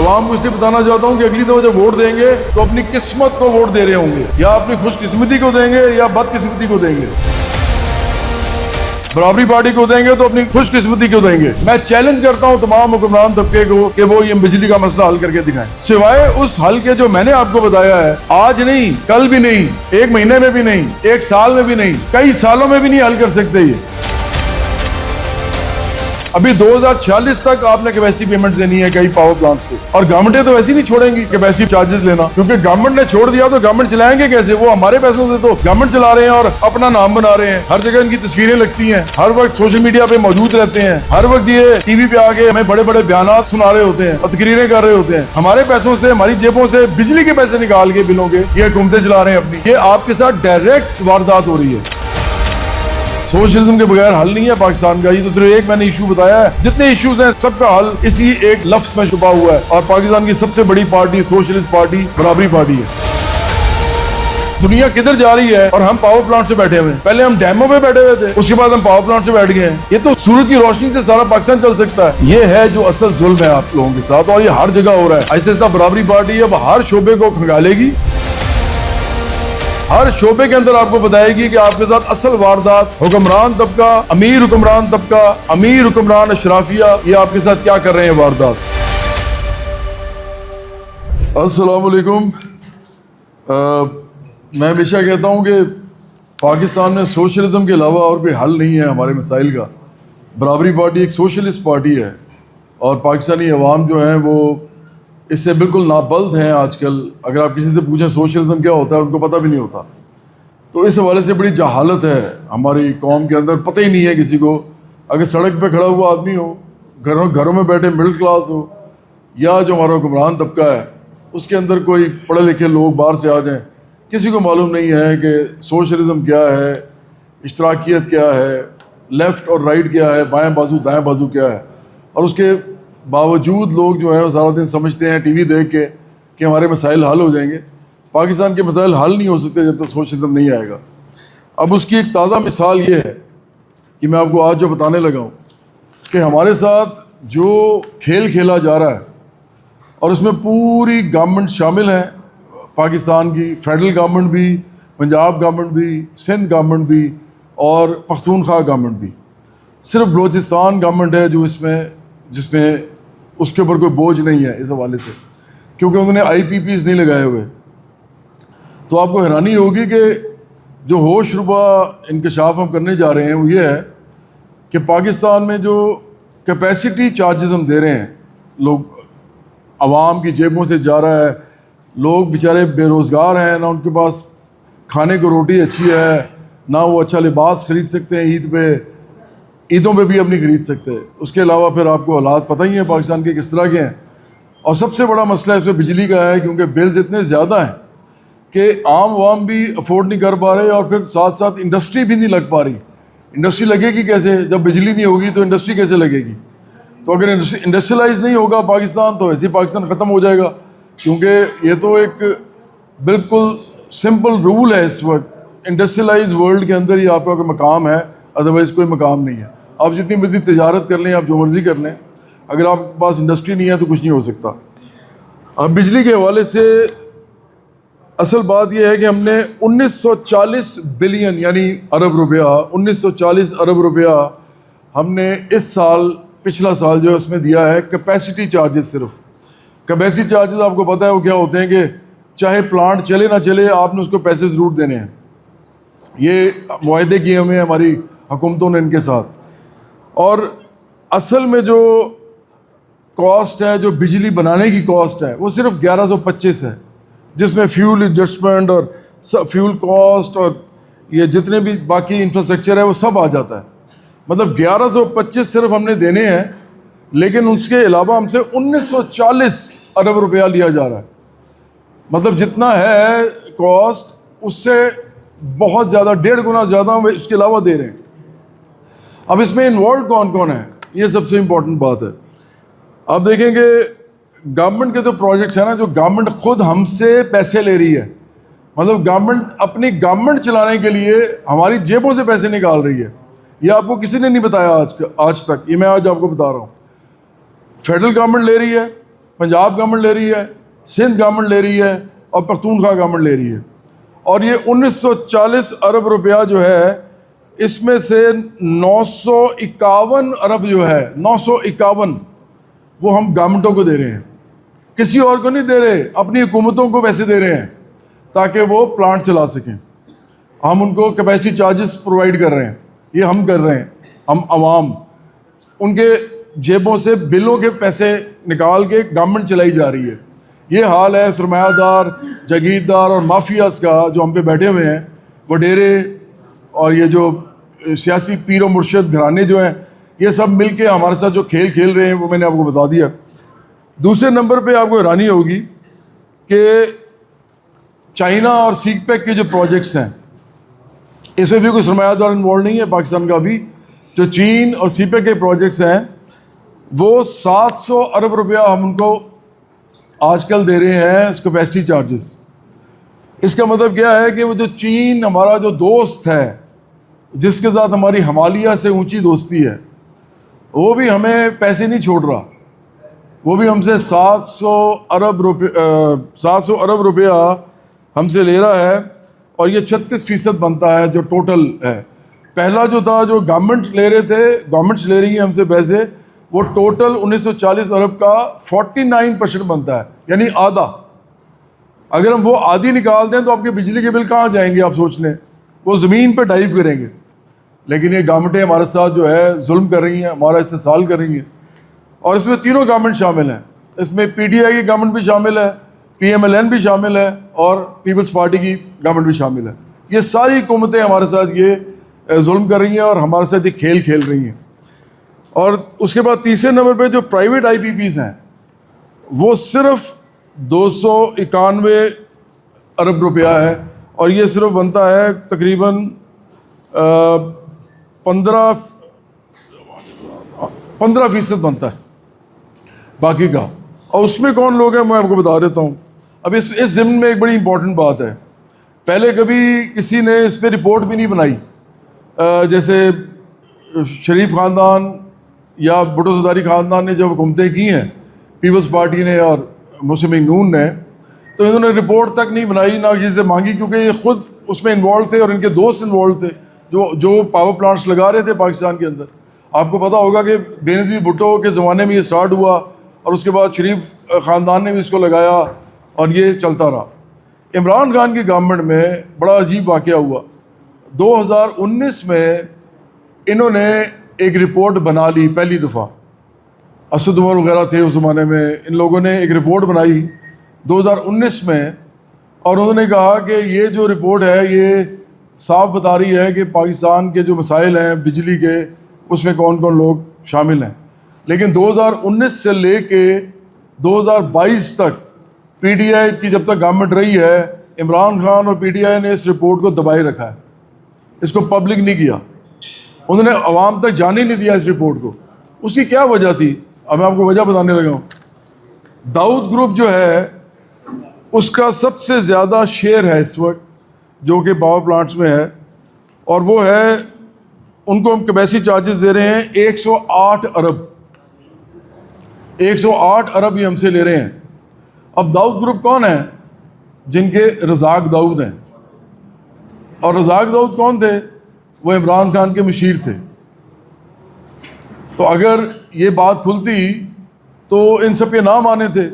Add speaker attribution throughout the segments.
Speaker 1: عوام کو اس لیے بتانا چاہتا ہوں کہ اگلی دفعہ جب ووٹ دیں گے تو اپنی قسمت کو ووٹ دے رہے ہوں گے، یا اپنی خوش قسمتی کو دیں گے یا بد قسمتی کو دیں گے۔ برابری پارٹی کو دیں گے تو اپنی خوش قسمتی کو دیں گے۔ میں چیلنج کرتا ہوں تمام حکمران طبقے کو کہ وہ یہ بجلی کا مسئلہ حل کر کے دکھائیں، سوائے اس حل کے جو میں نے آپ کو بتایا ہے۔ آج نہیں، کل بھی نہیں، ایک مہینے میں بھی نہیں، ایک سال میں بھی نہیں، کئی سالوں میں بھی نہیں حل کر سکتے یہ۔ ابھی 2046 تک آپ نے کیپیسٹی پیمنٹ دینی ہے کئی پاور پلانٹس کو، اور گورنمنٹیں تو ایسی نہیں چھوڑیں گی کیپیسٹی چارجز لینا، کیونکہ گورنمنٹ نے چھوڑ دیا تو گورنمنٹ چلائیں گے کیسے؟ وہ ہمارے پیسوں سے تو گورنمنٹ چلا رہے ہیں اور اپنا نام بنا رہے ہیں۔ ہر جگہ ان کی تصویریں لگتی ہیں، ہر وقت سوشل میڈیا پہ موجود رہتے ہیں، ہر وقت یہ ٹی وی پہ آگے ہمیں بڑے بڑے بیانات سنا رہے ہوتے ہیں اور تقریریں کر رہے ہوتے ہیں۔ ہمارے پیسوں سے، ہماری جیبوں سے بجلی کے پیسے نکال کے بلوں کے یہ حکومتیں چلا رہے ہیں اپنی۔ یہ آپ کے ساتھ ڈائریکٹ واردات ہو رہی ہے۔ سوشلزم کے بغیر حل نہیں ہے پاکستان کا۔ یہ تو صرف ایک میں نے ایشو بتایا ہے، جتنے ایشوز ہیں سب کا حل اسی ایک لفظ میں چھپا ہوا ہے، اور پاکستان کی سب سے بڑی پارٹی سوشلسٹ پارٹی برابری پارٹی ہے۔ دنیا کدھر جا رہی ہے اور ہم پاور پلانٹ سے بیٹھے ہوئے ہیں۔ پہلے ہم ڈیموں پہ بیٹھے ہوئے تھے، اس کے بعد ہم پاور پلانٹ سے بیٹھ گئے ہیں۔ یہ تو سورج کی روشنی سے سارا پاکستان چل سکتا ہے۔ یہ ہے جو اصل ظلم ہے آپ لوگوں کے ساتھ، اور یہ ہر جگہ ہو رہا ہے۔ ایسے ایسا برابری پارٹی اب ہر شعبے کو کھنگالے گی، ہر شعبے کے اندر آپ کو بتائے گی کہ آپ کے ساتھ اصل واردات، حکمران طبقہ، امیر حکمران طبقہ، امیر حکمران اشرافیہ، یہ آپ کے ساتھ کیا کر رہے ہیں واردات۔ السلام علیکم۔ میں ہمیشہ کہتا ہوں کہ پاکستان میں سوشلزم کے علاوہ اور کوئی حل نہیں ہے ہمارے مسائل کا۔ برابری پارٹی ایک سوشلسٹ پارٹی ہے، اور پاکستانی عوام جو ہیں وہ اس سے بالکل نابلد ہیں آج کل۔ اگر آپ کسی سے پوچھیں سوشلزم کیا ہوتا ہے، ان کو پتہ بھی نہیں ہوتا۔ تو اس حوالے سے بڑی جہالت ہے ہماری قوم کے اندر، پتہ ہی نہیں ہے کسی کو۔ اگر سڑک پہ کھڑا ہوا آدمی ہو، گھروں میں بیٹھے مڈل کلاس ہو، یا جو ہمارا حکمران طبقہ ہے اس کے اندر کوئی پڑھے لکھے لوگ باہر سے آ جائیں، کسی کو معلوم نہیں ہے کہ سوشلزم کیا ہے، اشتراکیت کیا ہے، لیفٹ اور رائٹ کیا ہے، بائیں بازو دائیں بازو کیا ہے۔ اور اس کے باوجود لوگ جو ہیں وہ سارا دن سمجھتے ہیں ٹی وی دیکھ کے کہ ہمارے مسائل حل ہو جائیں گے۔ پاکستان کے مسائل حل نہیں ہو سکتے جب تک سوشلزم نہیں آئے گا۔ اب اس کی ایک تازہ مثال یہ ہے کہ میں آپ کو آج جو بتانے لگا ہوں کہ ہمارے ساتھ جو کھیل کھیلا جا رہا ہے، اور اس میں پوری گورنمنٹ شامل ہیں، پاکستان کی فیڈرل گورنمنٹ بھی، پنجاب گورنمنٹ بھی، سندھ گورنمنٹ بھی، اور پختونخوا گورنمنٹ بھی۔ صرف بلوچستان گورنمنٹ ہے جو جس میں اس کے اوپر کوئی بوجھ نہیں ہے اس حوالے سے، کیونکہ انہوں نے آئی پی پیز نہیں لگائے ہوئے۔ تو آپ کو حیرانی ہوگی کہ جو ہوش ربا انکشاف ہم کرنے جا رہے ہیں وہ یہ ہے کہ پاکستان میں جو کیپیسٹی چارجز ہم دے رہے ہیں، لوگ عوام کی جیبوں سے جا رہا ہے، لوگ بیچارے بے روزگار ہیں، نہ ان کے پاس کھانے کو روٹی اچھی ہے، نہ وہ اچھا لباس خرید سکتے ہیں عیدوں پہ بھی اب نہیں خرید سکتے۔ اس کے علاوہ پھر آپ کو حالات پتہ ہی ہیں پاکستان کے کس طرح کے ہیں۔ اور سب سے بڑا مسئلہ اس میں بجلی کا ہے، کیونکہ بلز اتنے زیادہ ہیں کہ عام عوام بھی افورڈ نہیں کر پا رہے، اور پھر ساتھ ساتھ انڈسٹری بھی نہیں لگ پا رہی۔ انڈسٹری لگے گی کیسے؟ جب بجلی نہیں ہوگی تو انڈسٹری کیسے لگے گی؟ تو اگر انڈسٹریلائز نہیں ہوگا پاکستان تو ایسے ہی پاکستان ختم ہو جائے گا، کیونکہ یہ تو ایک بالکل سمپل رول ہے اس وقت۔ انڈسٹریلائز ورلڈ کے اندر ہی آپ کا کوئی مقام ہے، ادروائز کوئی مقام نہیں ہے۔ آپ جتنی مرضی تجارت کر لیں، آپ جو مرضی کر لیں، اگر آپ کے پاس انڈسٹری نہیں ہے تو کچھ نہیں ہو سکتا۔ اب بجلی کے حوالے سے اصل بات یہ ہے کہ ہم نے 1940 بلین یعنی ارب روپیہ، 1940 ارب روپیہ ہم نے اس سال، پچھلا سال جو ہے اس میں دیا ہے کیپیسٹی چارجز۔ صرف کیپیسٹی چارجز آپ کو پتہ ہے وہ کیا ہوتے ہیں کہ چاہے پلانٹ چلے نہ چلے آپ نے اس کو پیسے ضرور دینے ہیں۔ یہ معاہدے کیے ہوئے ہیں ہماری حکومتوں نے ان کے ساتھ۔ اور اصل میں جو کاسٹ ہے، جو بجلی بنانے کی کاسٹ ہے، وہ صرف 1125 ہے، جس میں فیول ایڈجسٹمنٹ اور فیول کاسٹ اور یہ جتنے بھی باقی انفراسٹرکچر ہے وہ سب آ جاتا ہے۔ مطلب 1125 صرف ہم نے دینے ہیں، لیکن اس کے علاوہ ہم سے 1940 ارب روپیہ لیا جا رہا ہے۔ مطلب جتنا ہے کاسٹ اس سے بہت زیادہ، 1.5 گنا زیادہ ہم اس کے علاوہ دے رہے ہیں۔ اب اس میں انوالوڈ کون کون ہے، یہ سب سے امپورٹنٹ بات ہے۔ آپ دیکھیں کہ گورنمنٹ کے جو پروجیکٹس ہیں نا، جو گورنمنٹ خود ہم سے پیسے لے رہی ہے، مطلب گورنمنٹ اپنی گورنمنٹ چلانے کے لیے ہماری جیبوں سے پیسے نکال رہی ہے۔ یہ آپ کو کسی نے نہیں بتایا آج تک، یہ میں آج آپ کو بتا رہا ہوں۔ فیڈرل گورنمنٹ لے رہی ہے، پنجاب گورنمنٹ لے رہی ہے, سندھ گورنمنٹ لے رہی ہے اور پختونخوا گورنمنٹ لے رہی ہے. اور یہ 1940 ارب روپیہ جو ہے اس میں سے 951 ارب جو ہے 951 وہ ہم گورنمنٹوں کو دے رہے ہیں, کسی اور کو نہیں دے رہے, اپنی حکومتوں کو پیسے دے رہے ہیں تاکہ وہ پلانٹ چلا سکیں. ہم ان کو کیپیسٹی چارجز پرووائڈ کر رہے ہیں, یہ ہم کر رہے ہیں. ہم عوام ان کے جیبوں سے بلوں کے پیسے نکال کے گورنمنٹ چلائی جا رہی ہے. یہ حال ہے سرمایہ دار, جاگیردار اور مافیاز کا جو ہم پہ بیٹھے ہوئے ہیں, وڈیرے اور یہ جو سیاسی پیر و مرشد گھرانے جو ہیں, یہ سب مل کے ہمارے ساتھ جو کھیل کھیل رہے ہیں وہ میں نے آپ کو بتا دیا. دوسرے نمبر پہ آپ کو حیرانی ہوگی کہ چائنا اور سیک پیک کے جو پروجیکٹس ہیں اس میں بھی کوئی سرمایہ دار انوالو نہیں ہے پاکستان کا بھی. جو چین اور سی پیک کے پروجیکٹس ہیں وہ 700 ارب روپیہ ہم ان کو آج کل دے رہے ہیں کیپیسٹی چارجز. اس کا مطلب کیا ہے کہ وہ جو چین ہمارا جو دوست ہے جس کے ساتھ ہماری ہمالیہ سے اونچی دوستی ہے, وہ بھی ہمیں پیسے نہیں چھوڑ رہا, وہ بھی ہم سے 700 ارب روپیہ ہم سے لے رہا ہے. اور یہ 36% بنتا ہے جو ٹوٹل ہے. پہلا جو تھا جو گورنمنٹ لے رہے تھے, گورنمنٹس لے رہی ہیں ہم سے پیسے, وہ ٹوٹل 1940 ارب کا 49% بنتا ہے, یعنی آدھا. اگر ہم وہ آدھی نکال دیں تو آپ کے بجلی کے بل کہاں جائیں گے آپ سوچ لیں, وہ زمین پہ ڈائیو کریں گے. لیکن یہ گورنمنٹیں ہمارے ساتھ جو ہے ظلم کر رہی ہیں, ہمارا استحصال کر رہی ہیں. اور اس میں تینوں گورنمنٹ شامل ہیں, اس میں پی ڈی آئی کی گورنمنٹ بھی شامل ہے, پی ایم ایل این بھی شامل ہے اور پیپلز پارٹی کی گورنمنٹ بھی شامل ہے. یہ ساری حکومتیں ہمارے ساتھ یہ ظلم کر رہی ہیں اور ہمارے ساتھ یہ کھیل کھیل رہی ہیں. اور اس کے بعد تیسرے نمبر پہ جو پرائیویٹ آئی پی پیز ہیں وہ صرف 291 ارب روپیہ ہے, اور یہ صرف بنتا ہے تقریباً 15% بنتا ہے باقی کا. اور اس میں کون لوگ ہیں میں آپ کو بتا دیتا ہوں. اب اس ضمن میں ایک بڑی امپورٹنٹ بات ہے, پہلے کبھی کسی نے اس پہ رپورٹ بھی نہیں بنائی. جیسے شریف خاندان یا بھٹو زرداری خاندان نے جب حکومتیں کی ہیں, پیپلز پارٹی نے اور مسلم لیگ نون نے, تو انہوں نے رپورٹ تک نہیں بنائی, نہ کسی سے مانگی, کیونکہ یہ خود اس میں انوالو تھے اور ان کے دوست انوالو تھے جو پاور پلانٹس لگا رہے تھے پاکستان کے اندر. آپ کو پتہ ہوگا کہ بے نظیر بھٹو کے زمانے میں یہ سٹارٹ ہوا اور اس کے بعد شریف خاندان نے بھی اس کو لگایا اور یہ چلتا رہا. عمران خان کی گورنمنٹ میں بڑا عجیب واقعہ ہوا. 2019 میں انہوں نے ایک رپورٹ بنا لی پہلی دفعہ, اسد عمر وغیرہ تھے اس زمانے میں, ان لوگوں نے ایک رپورٹ بنائی 2019 میں, اور انہوں نے کہا کہ یہ جو رپورٹ ہے یہ صاف بتا رہی ہے کہ پاکستان کے جو مسائل ہیں بجلی کے اس میں کون کون لوگ شامل ہیں. لیکن 2019 سے لے کے 2022 تک پی ڈی آئی کی جب تک گورنمنٹ رہی ہے, عمران خان اور پی ڈی آئی نے اس رپورٹ کو دبائے رکھا ہے, اس کو پبلک نہیں کیا, انہوں نے عوام تک جانے نہیں دیا اس رپورٹ کو. اس کی کیا وجہ تھی, اب میں آپ کو وجہ بتانے لگا ہوں. داؤد گروپ جو ہے اس کا سب سے زیادہ شیئر ہے اس وقت جو کہ پاور پلانٹس میں ہے, اور وہ ہے ان کو ہم کیپیسٹی چارجز دے رہے ہیں 108 ارب. 108 ارب یہ ہم سے لے رہے ہیں. اب داؤد گروپ کون ہے؟ جن کے رزاق داؤد ہیں. اور رزاق داؤد کون تھے؟ وہ عمران خان کے مشیر تھے. تو اگر یہ بات کھلتی تو ان سب کے نام آنے تھے,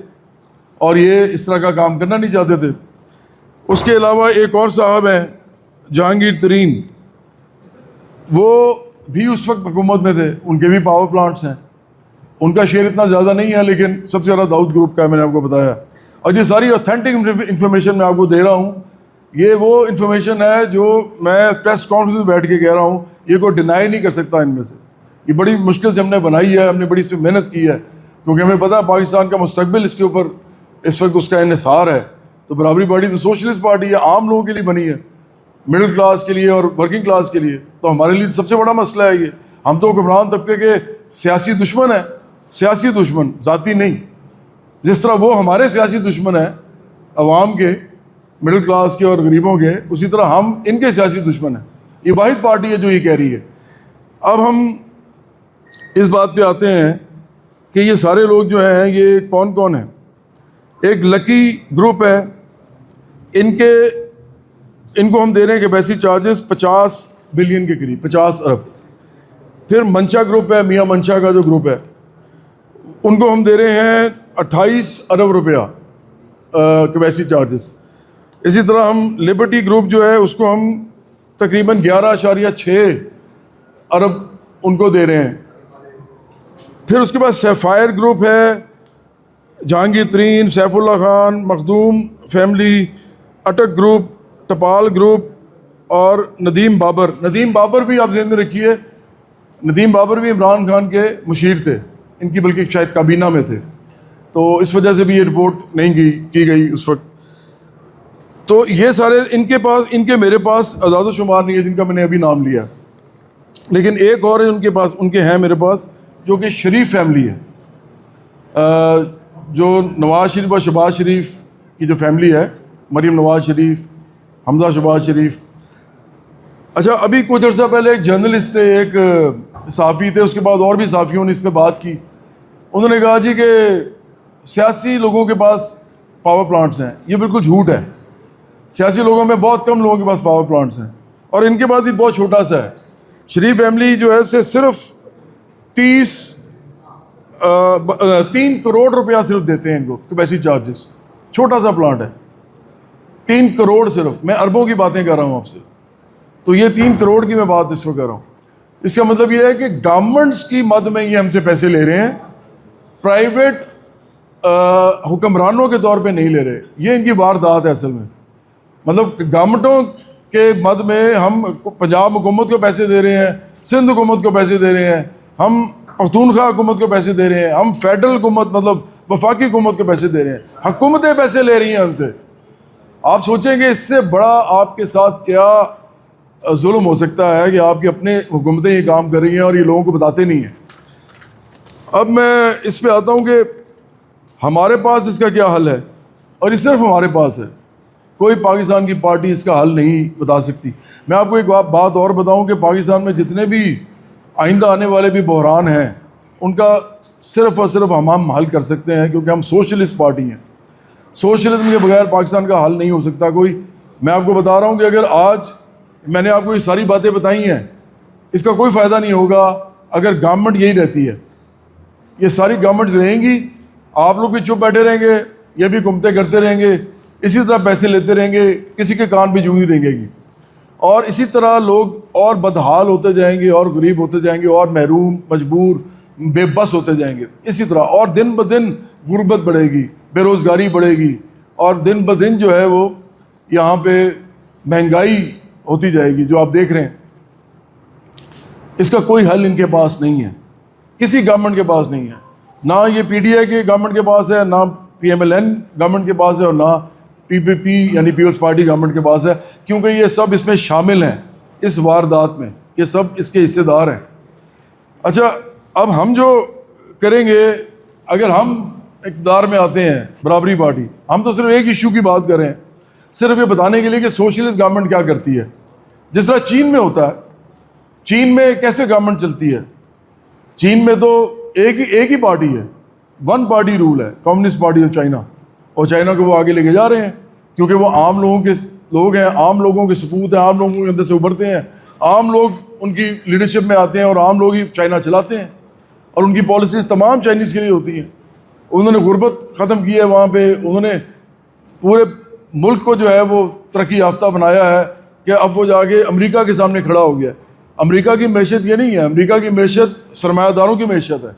Speaker 1: اور یہ اس طرح کا کام کرنا نہیں چاہتے تھے. اس کے علاوہ ایک اور صاحب ہیں جہانگیر ترین, وہ بھی اس وقت حکومت میں تھے, ان کے بھی پاور پلانٹس ہیں. ان کا شیئر اتنا زیادہ نہیں ہے لیکن سب سے زیادہ داؤد گروپ کا ہے, میں نے آپ کو بتایا. اور یہ ساری اوتھینٹک انفارمیشن میں آپ کو دے رہا ہوں. یہ وہ انفارمیشن ہے جو میں پریس کانفرنس میں بیٹھ کے کہہ رہا ہوں, یہ کوئی ڈینائی نہیں کر سکتا ان میں سے. یہ بڑی مشکل سے ہم نے بنائی ہے, ہم نے بڑی اس میں محنت کی ہے, کیونکہ ہمیں پتہ ہے پاکستان کا مستقبل اس کے اوپر اس وقت اس کا انحصار ہے. تو برابری پارٹی تو سوشلسٹ پارٹی ہے, عام لوگوں کے لیے بنی ہے, مڈل کلاس کے لیے اور ورکنگ کلاس کے لیے. تو ہمارے لیے سب سے بڑا مسئلہ ہے یہ. ہم تو حکمران طبقے کے سیاسی دشمن ہیں, سیاسی دشمن ذاتی نہیں. جس طرح وہ ہمارے سیاسی دشمن ہیں عوام کے, مڈل کلاس کے اور غریبوں کے, اسی طرح ہم ان کے سیاسی دشمن ہیں. یہ واحد پارٹی ہے جو یہ کہہ رہی ہے. اب ہم اس بات پہ آتے ہیں کہ یہ سارے لوگ جو ہیں یہ کون کون ہیں. ایک لکی گروپ ہے, ان کو ہم دے رہے ہیں کیپیسٹی چارجز 50 بلین کے قریب, 50 ارب. پھر منشا گروپ ہے, میاں منشا کا جو گروپ ہے, ان کو ہم دے رہے ہیں 28 ارب روپیہ کیپیسٹی چارجز. اسی طرح ہم لبرٹی گروپ جو ہے اس کو ہم تقریباً 11.6 ارب ان کو دے رہے ہیں. پھر اس کے بعد سیفائر گروپ ہے, جہانگیر ترین, سیف اللہ خان, مخدوم فیملی, اٹک گروپ, ٹپال گروپ اور ندیم بابر. ندیم بابر بھی آپ ذہن میں رکھیے, ندیم بابر بھی عمران خان کے مشیر تھے, ان کی بلکہ شاید کابینہ میں تھے, تو اس وجہ سے بھی یہ رپورٹ نہیں کی گئی اس وقت. تو یہ سارے ان کے میرے پاس اعداد و شمار نہیں ہے جن کا میں نے ابھی نام لیا, لیکن ایک اور ہے ان کے ہیں میرے پاس, جو کہ شریف فیملی ہے, جو نواز شریف اور شہباز شریف کی جو فیملی ہے, مریم نواز شریف, حمزہ شہباز شریف. اچھا, ابھی کچھ عرصہ پہلے ایک جرنلسٹ تھے, ایک صحافی تھے, اس کے بعد اور بھی صحافیوں نے اس پہ بات کی. انہوں نے کہا جی کہ سیاسی لوگوں کے پاس پاور پلانٹس ہیں. یہ بالکل جھوٹ ہے. سیاسی لوگوں میں بہت کم لوگوں کے پاس پاور پلانٹس ہیں, اور ان کے پاس بھی بہت چھوٹا سا ہے. شریف فیملی جو ہے اسے صرف 3 کروڑ روپیہ صرف دیتے ہیں ان کو کیپیسٹی چارجز. چھوٹا سا پلانٹ ہے, 3 کروڑ صرف. میں اربوں کی باتیں کر رہا ہوں آپ سے, تو یہ 3 کروڑ کی میں بات اس وقت کر رہا ہوں. اس کا مطلب یہ ہے کہ گورنمنٹس کی مد میں یہ ہم سے پیسے لے رہے ہیں, پرائیویٹ حکمرانوں کے طور پہ نہیں لے رہے. یہ ان کی واردات ہے اصل میں. مطلب گورنمنٹوں کے مد میں ہم پنجاب حکومت کو پیسے دے رہے ہیں, سندھ حکومت کو پیسے دے رہے ہیں, ہم پختونخوا حکومت کو پیسے دے رہے ہیں, ہم فیڈرل حکومت مطلب وفاقی حکومت کو پیسے دے رہے ہیں, حکومتیں پیسے لے رہی ہیں ہم سے. آپ سوچیں کہ اس سے بڑا آپ کے ساتھ کیا ظلم ہو سکتا ہے کہ آپ کی اپنے حکومتیں یہ کام کر رہی ہیں اور یہ لوگوں کو بتاتے نہیں ہیں. اب میں اس پہ آتا ہوں کہ ہمارے پاس اس کا کیا حل ہے, اور یہ صرف ہمارے پاس ہے. کوئی پاکستان کی پارٹی اس کا حل نہیں بتا سکتی. میں آپ کو ایک بات اور بتاؤں کہ پاکستان میں جتنے بھی آئندہ آنے والے بھی بحران ہیں, ان کا صرف اور صرف ہم حل کر سکتے ہیں, کیونکہ ہم سوشلسٹ پارٹی ہیں. سوشلزم کے بغیر پاکستان کا حل نہیں ہو سکتا کوئی. میں آپ کو بتا رہا ہوں کہ اگر آج میں نے آپ کو یہ ساری باتیں بتائی ہیں, اس کا کوئی فائدہ نہیں ہوگا اگر گورنمنٹ یہی رہتی ہے. یہ ساری گورنمنٹ رہیں گی, آپ لوگ بھی چپ بیٹھے رہیں گے, یہ بھی گھومتے کرتے رہیں گے, اسی طرح پیسے لیتے رہیں گے, کسی کے کان بھی جوں ہی رہیں گی, اور اسی طرح لوگ اور بدحال ہوتے جائیں گے, اور غریب ہوتے جائیں گے, اور محروم, مجبور, بے بس ہوتے جائیں گے اسی طرح. اور دن بدن غربت بڑھے گی, بے روزگاری بڑھے گی, اور دن بدن جو ہے وہ یہاں پہ مہنگائی ہوتی جائے گی جو آپ دیکھ رہے ہیں. اس کا کوئی حل ان کے پاس نہیں ہے, کسی گورنمنٹ کے پاس نہیں ہے. نہ یہ پی ڈی آئی کے گورنمنٹ کے پاس ہے, نہ P M L N government کے پاس ہے, اور نہ پی پی پی یعنی پیپلز پارٹی گورنمنٹ کے پاس ہے, کیونکہ یہ سب اس میں شامل ہیں, اس واردات میں یہ سب اس کے حصے دار ہیں. اچھا, اب ہم جو کریں گے, اگر ہم اقتدار میں آتے ہیں برابری پارٹی, ہم تو صرف ایک ایشو کی بات کر رہے ہیں, صرف یہ بتانے کے لیے کہ سوشلسٹ گورنمنٹ کیا کرتی ہے. جس طرح چین میں ہوتا ہے, چین میں کیسے گورنمنٹ چلتی ہے. چین میں تو ایک ہی پارٹی ہے, 1 پارٹی رول ہے, کمیونسٹ پارٹی آف چائنا, اور چائنا کو وہ آگے لے کے جا رہے ہیں, کیونکہ وہ عام لوگ ہیں, عام لوگوں کے سپوت ہیں, عام لوگوں کے اندر سے ابھرتے ہیں, عام لوگ ان کی لیڈرشپ میں آتے ہیں, اور عام لوگ ہی چائنا چلاتے ہیں, اور ان کی پالیسیز تمام چائنیز کے لیے ہوتی ہیں. انہوں نے غربت ختم کی ہے وہاں پہ, انہوں نے پورے ملک کو جو ہے وہ ترقی یافتہ بنایا ہے کہ اب وہ جا کے امریکہ کے سامنے کھڑا ہو گیا. امریکہ کی معیشت یہ نہیں ہے, امریکہ کی معیشت سرمایہ داروں کی معیشت ہے.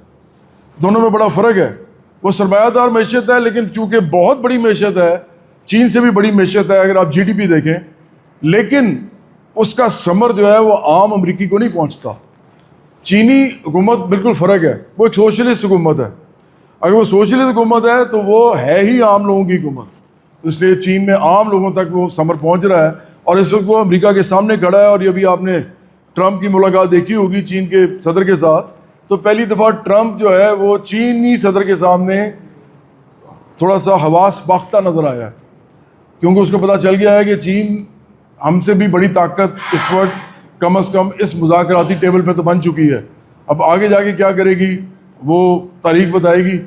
Speaker 1: دونوں میں بڑا فرق ہے. وہ سرمایہ دار معیشت ہے, لیکن چونکہ بہت بڑی معیشت ہے, چین سے بھی بڑی معیشت ہے اگر آپ جی ڈی پی دیکھیں, لیکن اس کا ثمر جو ہے وہ عام امریکی کو نہیں پہنچتا. چینی حکومت بالکل فرق ہے, وہ ایک سوشلسٹ حکومت ہے. اگر وہ سوشلسٹ حکومت ہے تو وہ ہے ہی عام لوگوں کی حکومت, اس لیے چین میں عام لوگوں تک وہ ثمر پہنچ رہا ہے, اور اس وقت وہ امریکہ کے سامنے کھڑا ہے. اور یہ بھی آپ نے ٹرمپ کی ملاقات دیکھی ہوگی چین کے صدر کے ساتھ, تو پہلی دفعہ ٹرمپ جو ہے وہ چینی صدر کے سامنے تھوڑا سا حواس باختہ نظر آیا ہے, کیونکہ اس کو پتہ چل گیا ہے کہ چین ہم سے بھی بڑی طاقت اس وقت کم از کم اس مذاکراتی ٹیبل پہ تو بن چکی ہے. اب آگے جا کے کیا کرے گی وہ تاریخ بتائے گی.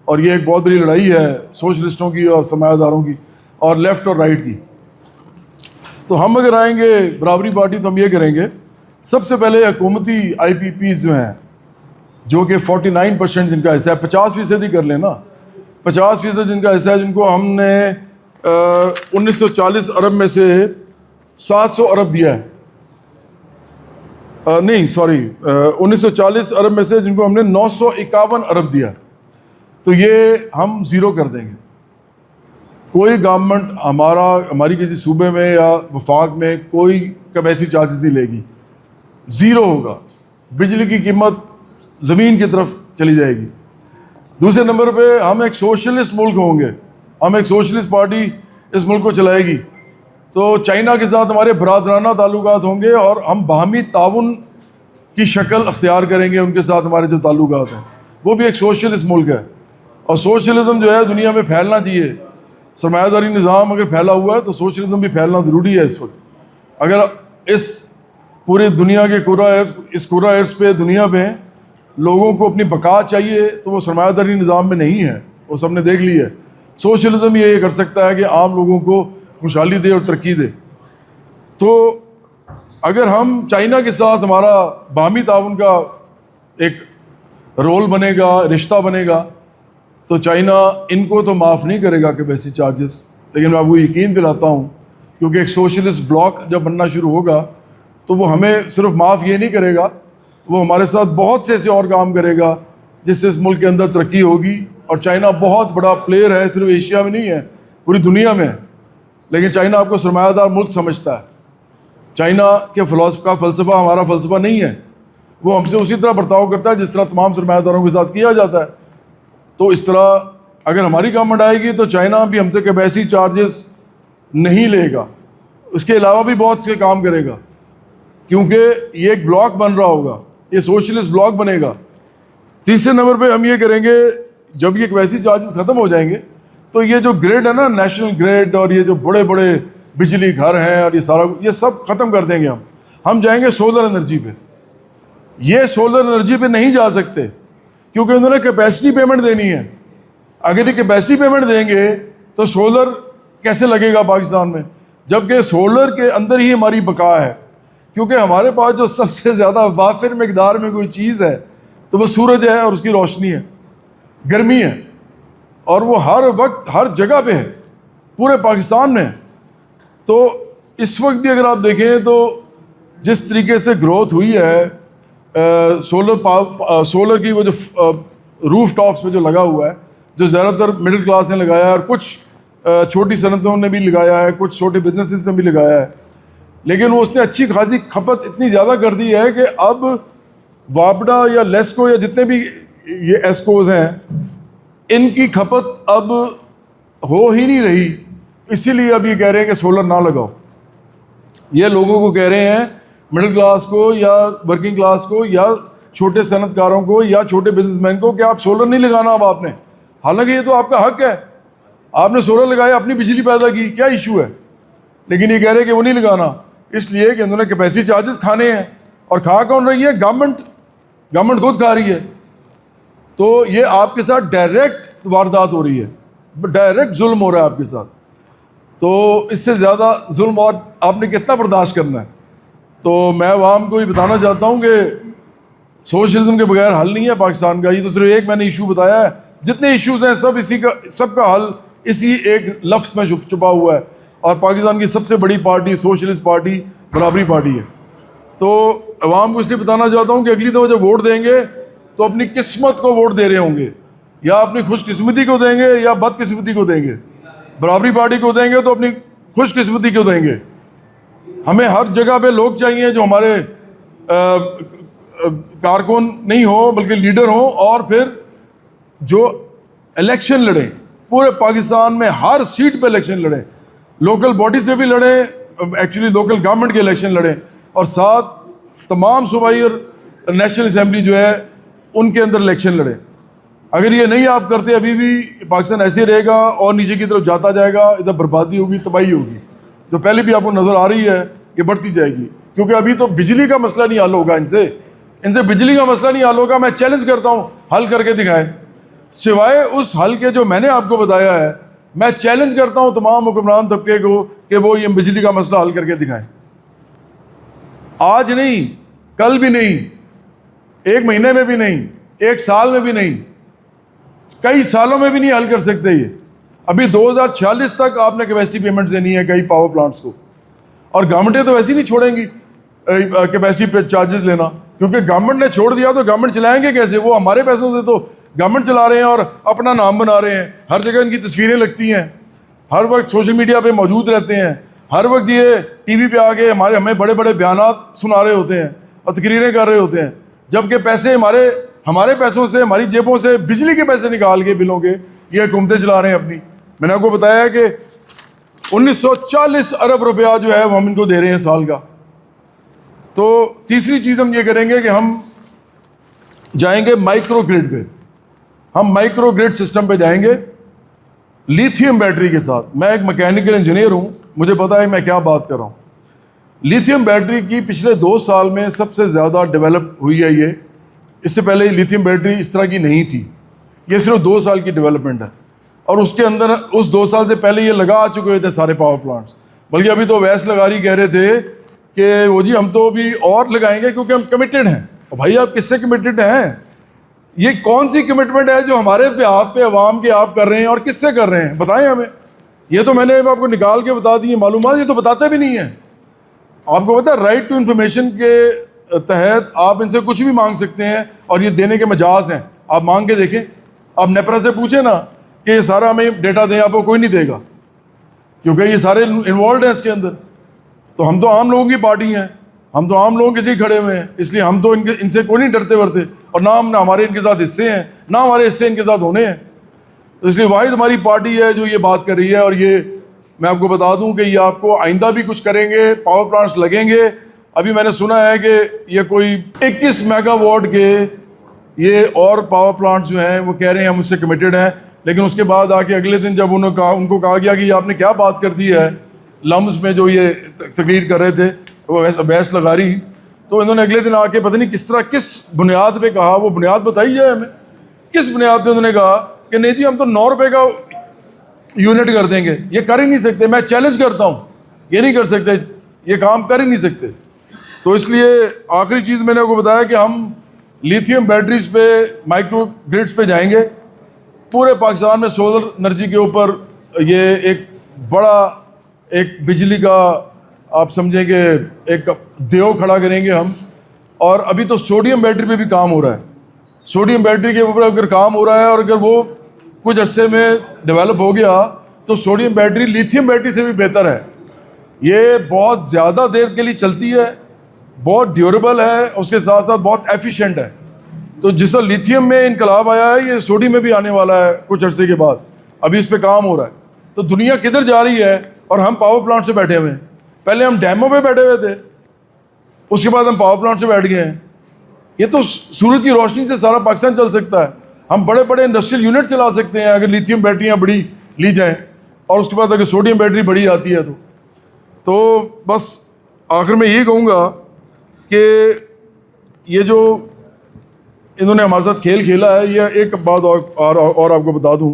Speaker 1: اور یہ ایک بہت بڑی لڑائی ہے سوشلسٹوں کی اور سرمایہ داروں کی اور لیفٹ اور رائٹ کی. تو ہم اگر آئیں گے برابری پارٹی تو ہم یہ کریں گے, سب سے پہلے حکومتی آئی پی پیز جو ہیں, جو کہ 49% جن کا حصہ ہے, 50% ہی کر لیں نا, 50% جن کا حصہ ہے, جن کو ہم نے 1940 ارب میں سے 700 ارب دیا ہے, نہیں سوری 1940 ارب میں سے جن کو ہم نے 951 ارب دیا, تو یہ ہم زیرو کر دیں گے. کوئی گورنمنٹ ہماری کسی صوبے میں یا وفاق میں کوئی کیپیسٹی چارجز نہیں لے گی, زیرو ہوگا. بجلی کی قیمت زمین کی طرف چلی جائے گی. دوسرے نمبر پہ ہم ایک سوشلسٹ ملک ہوں گے, ہم ایک سوشلسٹ پارٹی اس ملک کو چلائے گی. تو چائنا کے ساتھ ہمارے برادرانہ تعلقات ہوں گے اور ہم باہمی تعاون کی شکل اختیار کریں گے ان کے ساتھ. ہمارے جو تعلقات ہیں وہ بھی ایک سوشلسٹ ملک ہے, اور سوشلزم جو ہے دنیا میں پھیلنا چاہیے. سرمایہ داری نظام اگر پھیلا ہوا ہے تو سوشلزم بھی پھیلنا ضروری ہے اس وقت. اگر اس پوری دنیا کے کرہ ارض پہ دنیا میں لوگوں کو اپنی بقا چاہیے تو وہ سرمایہ داری نظام میں نہیں ہے, وہ سب نے دیکھ لی ہے. سوشلزم یہ کر سکتا ہے کہ عام لوگوں کو خوشحالی دے اور ترقی دے. تو اگر ہم چائنا کے ساتھ ہمارا باہمی تعاون کا ایک رول بنے گا, رشتہ بنے گا, تو چائنا ان کو تو معاف نہیں کرے گا کیپیسٹی چارجز. لیکن میں آپ کو یقین دلاتا ہوں, کیونکہ ایک سوشلسٹ بلاک جب بننا شروع ہوگا تو وہ ہمیں صرف معاف یہ نہیں کرے گا, وہ ہمارے ساتھ بہت سے ایسے اور کام کرے گا جس سے اس ملک کے اندر ترقی ہوگی. اور چائنا بہت بڑا پلیئر ہے, صرف ایشیا میں نہیں ہے, پوری دنیا میں ہے. لیکن چائنا آپ کو سرمایہ دار ملک سمجھتا ہے. چائنا کے کا فلسفہ ہمارا فلسفہ نہیں ہے. وہ ہم سے اسی طرح برتاؤ کرتا ہے جس طرح تمام سرمایہ داروں کے ساتھ کیا جاتا ہے. تو اس طرح اگر ہماری گورنمنٹ آئے گی تو چائنا بھی ہم سے کیپیسٹی چارجز نہیں لے گا, اس کے علاوہ بھی بہت سے کام کرے گا, کیونکہ یہ ایک بلاک بن رہا ہوگا, یہ سوشلسٹ بلاک بنے گا. تیسرے نمبر پہ ہم یہ کریں گے, جب یہ کیپیسٹی چارجز ختم ہو جائیں گے تو یہ جو گریڈ ہے نا, نیشنل گریڈ, اور یہ جو بڑے بڑے بجلی گھر ہیں اور یہ سب ختم کر دیں گے. ہم جائیں گے سولر انرجی پہ. یہ سولر انرجی پہ نہیں جا سکتے کیونکہ انہوں نے کیپیسٹی پیمنٹ دینی ہے. اگر یہ کیپیسٹی پیمنٹ دیں گے تو سولر کیسے لگے گا پاکستان میں, جبکہ سولر کے اندر ہی ہماری بقا ہے. کیونکہ ہمارے پاس جو سب سے زیادہ وافر مقدار میں کوئی چیز ہے تو وہ سورج ہے, اور اس کی روشنی ہے, گرمی ہے, اور وہ ہر وقت ہر جگہ پہ ہے, پورے پاکستان میں. تو اس وقت بھی اگر آپ دیکھیں تو جس طریقے سے گروتھ ہوئی ہے سولر کی, وہ جو روف ٹاپس پہ جو لگا ہوا ہے, جو زیادہ تر مڈل کلاس نے لگایا ہے, اور کچھ چھوٹی صنعتوں نے بھی لگایا ہے, کچھ چھوٹے بزنسز نے بھی لگایا ہے. لیکن وہ اس نے اچھی خاصی کھپت اتنی زیادہ کر دی ہے کہ اب وابڈا یا لیسکو یا جتنے بھی یہ ایسکوز ہیں, ان کی کھپت اب ہو ہی نہیں رہی. اسی لیے اب یہ کہہ رہے ہیں کہ سولر نہ لگاؤ. یہ لوگوں کو کہہ رہے ہیں, مڈل کلاس کو یا ورکنگ کلاس کو یا چھوٹے صنعت کاروں کو یا چھوٹے بزنس مین کو, کہ آپ سولر نہیں لگانا اب آپ نے. حالانکہ یہ تو آپ کا حق ہے, آپ نے سولر لگایا, اپنی بجلی پیدا کی, کیا ایشو ہے. لیکن یہ کہہ رہے ہیں کہ وہ نہیں لگانا, اس لیے کہ انہوں نے کیپیسٹی چارجز کھانے ہیں. اور کھا کون رہی ہے؟ گورنمنٹ خود کھا رہی ہے. تو یہ آپ کے ساتھ ڈائریکٹ واردات ہو رہی ہے, ڈائریکٹ ظلم ہو رہا ہے آپ کے ساتھ. تو اس سے زیادہ ظلم اور آپ نے کتنا برداشت کرنا ہے. تو میں عوام کو یہ بتانا چاہتا ہوں کہ سوشلزم کے بغیر حل نہیں ہے پاکستان کا. یہ تو صرف ایک میں نے ایشو بتایا ہے, جتنے ایشوز ہیں سب کا حل اسی ایک لفظ میں چھپا ہوا ہے. اور پاکستان کی سب سے بڑی پارٹی سوشلسٹ پارٹی برابری پارٹی ہے. تو عوام کو اس لیے بتانا چاہتا ہوں کہ اگلی دفعہ جب ووٹ دیں گے تو اپنی قسمت کو ووٹ دے رہے ہوں گے, یا اپنی خوش قسمتی کو دیں گے یا بد قسمتی کو دیں گے. برابری پارٹی کو دیں گے تو اپنی خوش قسمتی کو دیں گے. ہمیں ہر جگہ پہ لوگ چاہیے جو ہمارے کارکن نہیں ہوں بلکہ لیڈر ہوں, اور پھر جو الیکشن لڑیں, پورے پاکستان میں ہر سیٹ پہ الیکشن لڑیں, لوکل باڈیز سے بھی لڑیں, ایکچولی لوکل گورنمنٹ کے الیکشن لڑیں, اور ساتھ تمام صوبائی اور نیشنل اسمبلی جو ہے ان کے اندر الیکشن لڑیں. اگر یہ نہیں آپ کرتے, ابھی بھی پاکستان ایسے رہے گا اور نیچے کی طرف جاتا جائے گا, ادھر بربادی ہوگی, تباہی ہوگی, جو پہلے بھی آپ کو نظر آ رہی ہے کہ بڑھتی جائے گی. کیونکہ ابھی تو بجلی کا مسئلہ نہیں حل ہوگا, ان سے بجلی کا مسئلہ نہیں حل ہوگا. میں چیلنج کرتا ہوں, حل کر کے دکھائیں. سوائے اس حل کے جو میں نے آپ کو بتایا ہے، میں چیلنج کرتا ہوں تمام حکمران طبقے کو کہ وہ یہ بجلی کا مسئلہ حل کر کے دکھائیں. آج نہیں، کل بھی نہیں، ایک مہینے میں بھی نہیں، ایک سال میں بھی نہیں، کئی سالوں میں بھی نہیں حل کر سکتے. یہ ابھی 2046 تک آپ نے کیپیسٹی پیمنٹ دینی ہے کئی پاور پلانٹس کو، اور گورنمنٹیں تو ویسے ہی نہیں چھوڑیں گی کیپیسٹی پہ چارجز لینا، کیونکہ گورنمنٹ نے چھوڑ دیا تو گورنمنٹ چلائیں گے کیسے؟ وہ ہمارے پیسوں سے تو گورنمنٹ چلا رہے ہیں اور اپنا نام بنا رہے ہیں. ہر جگہ ان کی تصویریں لگتی ہیں، ہر وقت سوشل میڈیا پہ موجود رہتے ہیں، ہر وقت یہ ٹی وی پہ آ کے ہمیں بڑے بڑے بیانات سنا رہے ہوتے ہیں اور تقریریں کر رہے ہوتے ہیں، جبکہ پیسے ہمارے پیسوں سے، ہماری جیبوں سے بجلی کے پیسے نکال کے بلوں کے یہ حکومتیں چلا رہے ہیں اپنی. میں نے آپ کو بتایا کہ 1940 ارب روپیہ جو ہے وہ ہم ان کو دے رہے ہیں سال کا. تو تیسری چیز ہم یہ کریں گے کہ ہم جائیں گے مائکرو گرڈ پہ. ہم مائکرو گرڈ سسٹم پہ جائیں گے لیتھیم بیٹری کے ساتھ. میں ایک میکینیکل انجینئر ہوں، مجھے پتا ہے میں کیا بات کر رہا ہوں. لیتھیم بیٹری کی پچھلے 2 سال میں سب سے زیادہ ڈیولپ ہوئی ہے یہ. اس سے پہلے لیتھیم بیٹری اس طرح کی نہیں تھی، یہ صرف 2 سال کی ڈیولپمنٹ ہے. اور اس کے اندر اس 2 سال سے پہلے یہ لگا چکے تھے سارے پاور پلانٹس. بلکہ ابھی تو ویس لغاری کہہ رہے تھے کہ وہ جی ہم تو ابھی اور لگائیں گے کیونکہ ہم کمیٹڈ ہیں. بھائی آپ کس سے کمیٹڈ ہیں؟ یہ کون سی کمٹمنٹ ہے جو ہمارے پہ آپ پہ عوام کے آپ کر رہے ہیں اور کس سے کر رہے ہیں؟ بتائیں ہمیں. یہ تو میں نے آپ کو نکال کے بتا دی معلومات، یہ تو بتاتے بھی نہیں ہیں. آپ کو پتا ہے رائٹ ٹو انفارمیشن کے تحت آپ ان سے کچھ بھی مانگ سکتے ہیں اور یہ دینے کے مجاز ہیں. آپ مانگ کے دیکھیں، آپ نیپرا سے پوچھیں نا کہ یہ سارا ہمیں ڈیٹا دیں، آپ کو کوئی نہیں دے گا کیونکہ یہ سارے انوالوڈ ہیں اس کے اندر. تو ہم تو عام لوگوں کی پارٹی ہیں، ہم تو عام لوگوں کے لیے کھڑے ہوئے ہیں، اس لیے ہم تو ان سے کوئی نہیں ڈرتے ورتے، اور نہ ہمارے ان کے ساتھ حصے ہیں، نہ ہمارے حصے ان کے ساتھ ہونے ہیں. تو اس لیے واحد ہماری پارٹی ہے جو یہ بات کر رہی ہے. اور یہ میں آپ کو بتا دوں کہ یہ آپ کو آئندہ بھی کچھ کریں گے، پاور پلانٹس لگیں گے. ابھی میں نے سنا ہے کہ یہ کوئی 21 میگا واٹ کے یہ اور پاور پلانٹ جو ہیں وہ کہہ رہے ہیں ہم اس سے کمیٹڈ ہیں. لیکن اس کے بعد آ کے اگلے دن جب ان کو کہا گیا کہ یہ آپ نے کیا بات کر دی ہے لمز میں جو یہ تقریر کر رہے تھے وہ بحث لغاری، تو انہوں نے اگلے دن آ کے پتہ نہیں کس طرح کس بنیاد پہ کہا، وہ بنیاد بتائی جائے ہمیں. کس بنیاد پہ انہوں نے کہا کہ نہیں جی ہم تو 9 روپے کا یونٹ کر دیں گے. یہ کر ہی نہیں سکتے. میں چیلنج کرتا ہوں، یہ نہیں کر سکتے، یہ کام کر ہی نہیں سکتے. تو اس لیے آخری چیز میں نے آپ کو بتایا کہ ہم لیتھیم بیٹریز پہ، مائکرو گرڈس پہ جائیں گے. پورے پاکستان میں سولر انرجی کے اوپر یہ ایک بڑا ایک بجلی کا آپ سمجھیں کہ ایک دیو کھڑا کریں گے ہم. اور ابھی تو سوڈیم بیٹری پہ بھی کام ہو رہا ہے. سوڈیم بیٹری کے اوپر اگر کام ہو رہا ہے اور اگر وہ کچھ عرصے میں ڈیولپ ہو گیا تو سوڈیم بیٹری لیتھیم بیٹری سے بھی بہتر ہے. یہ بہت زیادہ دیر کے لیے چلتی ہے، بہت ڈیوریبل ہے، اس کے ساتھ ساتھ بہت ایفیشینٹ ہے. تو جس طرح لیتھیم میں انقلاب آیا ہے یہ سوڈیم میں بھی آنے والا ہے کچھ عرصے کے بعد. ابھی اس پہ کام ہو رہا ہے. تو دنیا کدھر جا رہی ہے اور ہم پاور پلانٹ سے بیٹھے ہوئے ہیں. پہلے ہم ڈیموں پہ بیٹھے ہوئے تھے، اس کے بعد ہم پاور پلانٹ سے بیٹھ گئے ہیں. یہ تو سورج کی روشنی سے سارا پاکستان چل سکتا ہے. ہم بڑے بڑے انڈسٹریل یونٹ چلا سکتے ہیں اگر لیتھیم بیٹریاں بڑی لی جائیں، اور اس کے بعد اگر سوڈیم بیٹری بڑی آتی ہے تو بس آخر میں یہ کہوں گا کہ یہ جو انہوں نے ہمارے ساتھ کھیل کھیلا ہے، یہ ایک بات اور آپ کو بتا دوں